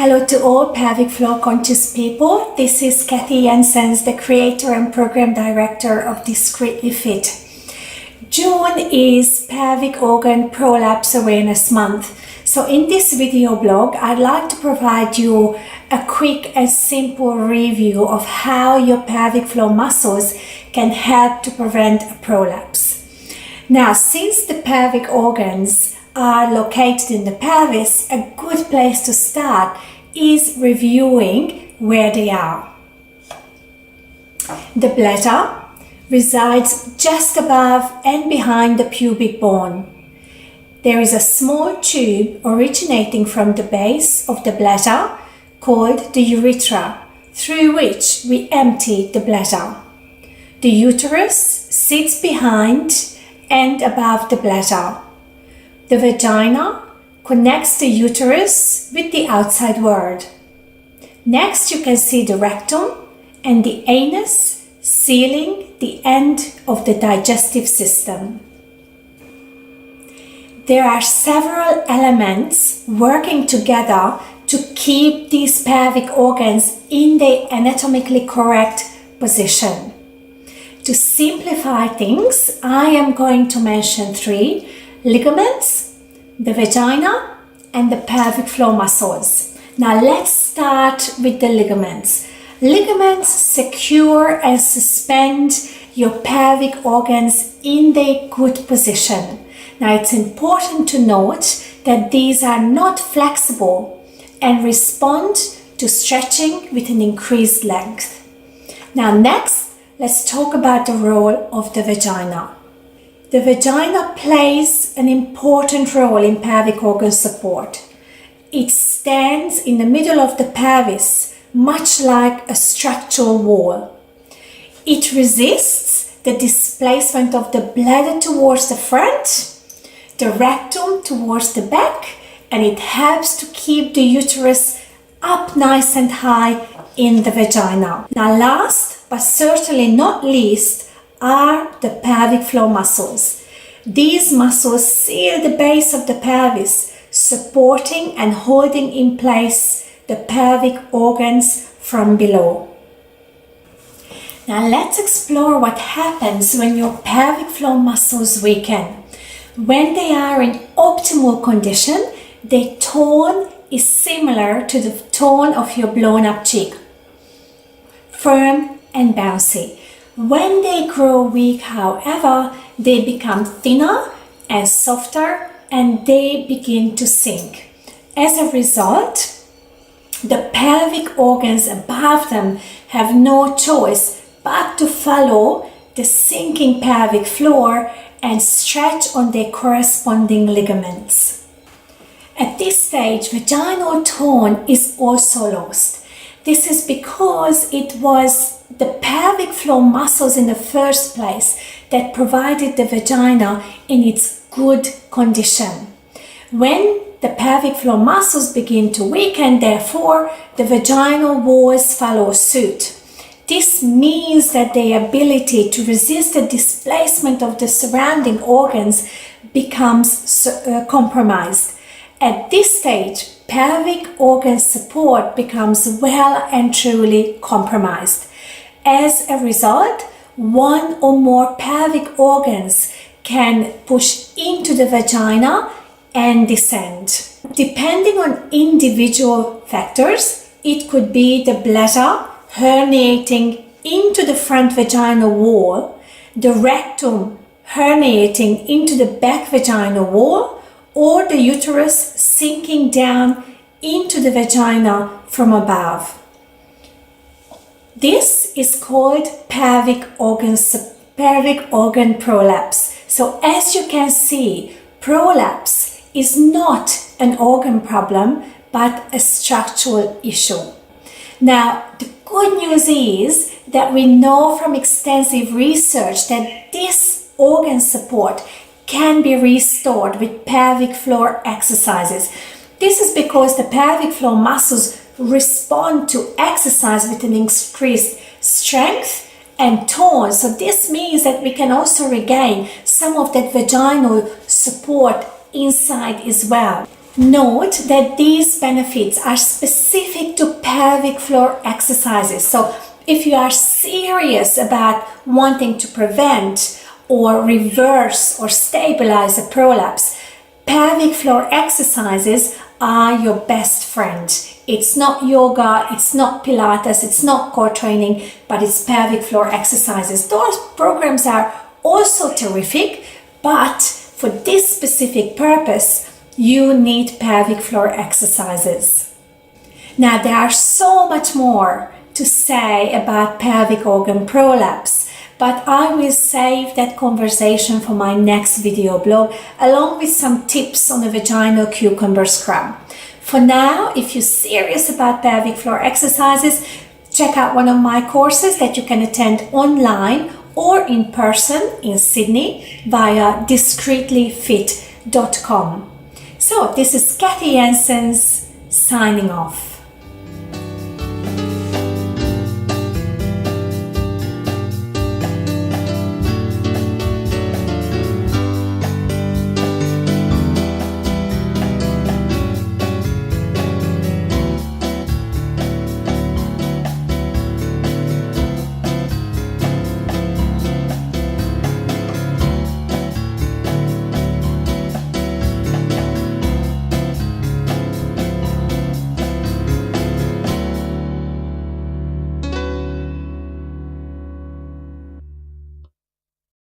Hello to all pelvic floor conscious people. This is Kathy Jensen, the creator and program director of Discreetly Fit. June is Pelvic Organ Prolapse Awareness Month. So in this video blog, I'd like to provide you a quick and simple review of how your pelvic floor muscles can help to prevent a prolapse. Now, since the pelvic organs are located in the pelvis, a good place to start is reviewing where they are. The bladder resides just above and behind the pubic bone. There is a small tube originating from the base of the bladder called the urethra, through which we empty the bladder. The uterus sits behind and above the bladder. The vagina connects the uterus with the outside world. Next, you can see the rectum and the anus sealing the end of the digestive system. There are several elements working together to keep these pelvic organs in the anatomically correct position. To simplify things, I am going to mention 3: ligaments, the vagina, and the pelvic floor muscles. Now let's start with the ligaments. Ligaments secure and suspend your pelvic organs in their good position. Now it's important to note that these are not flexible and respond to stretching with an increased length. Now next, let's talk about the role of the vagina. The vagina plays an important role in pelvic organ support. It stands in the middle of the pelvis, much like a structural wall. It resists the displacement of the bladder towards the front, the rectum towards the back, and it helps to keep the uterus up nice and high in the vagina. Now last, but certainly not least, are the pelvic floor muscles. These muscles seal the base of the pelvis, supporting and holding in place the pelvic organs from below. Now let's explore what happens when your pelvic floor muscles weaken. When they are in optimal condition, their tone is similar to the tone of your blown up cheek, firm and bouncy. When they grow weak, however, they become thinner and softer and they begin to sink. As a result, the pelvic organs above them have no choice but to follow the sinking pelvic floor and stretch on their corresponding ligaments. At this stage, vaginal tone is also lost. This is because it was the pelvic floor muscles in the first place that provided the vagina in its good condition. When the pelvic floor muscles begin to weaken, therefore, the vaginal walls follow suit. This means that their ability to resist the displacement of the surrounding organs becomes compromised. At this stage, pelvic organ support becomes well and truly compromised. As a result, one or more pelvic organs can push into the vagina and descend. Depending on individual factors, it could be the bladder herniating into the front vaginal wall, the rectum herniating into the back vaginal wall, or the uterus sinking down into the vagina from above. This is called pelvic organ prolapse. So as you can see, prolapse is not an organ problem, but a structural issue. Now, the good news is that we know from extensive research that this organ support can be restored with pelvic floor exercises. This is because the pelvic floor muscles respond to exercise with an increased strength and tone. So this means that we can also regain some of that vaginal support inside as well. Note that these benefits are specific to pelvic floor exercises. So if you are serious about wanting to prevent or reverse or stabilize a prolapse, pelvic floor exercises are your best friend. It's not yoga, it's not Pilates, it's not core training, but it's pelvic floor exercises. Those programs are also terrific, but for this specific purpose, you need pelvic floor exercises. Now, there are so much more to say about pelvic organ prolapse, but I will save that conversation for my next video blog, along with some tips on the vaginal cucumber scrub. For now, if you're serious about pelvic floor exercises, check out one of my courses that you can attend online or in person in Sydney via discreetlyfit.com. So this is Kathy Jensen's signing off.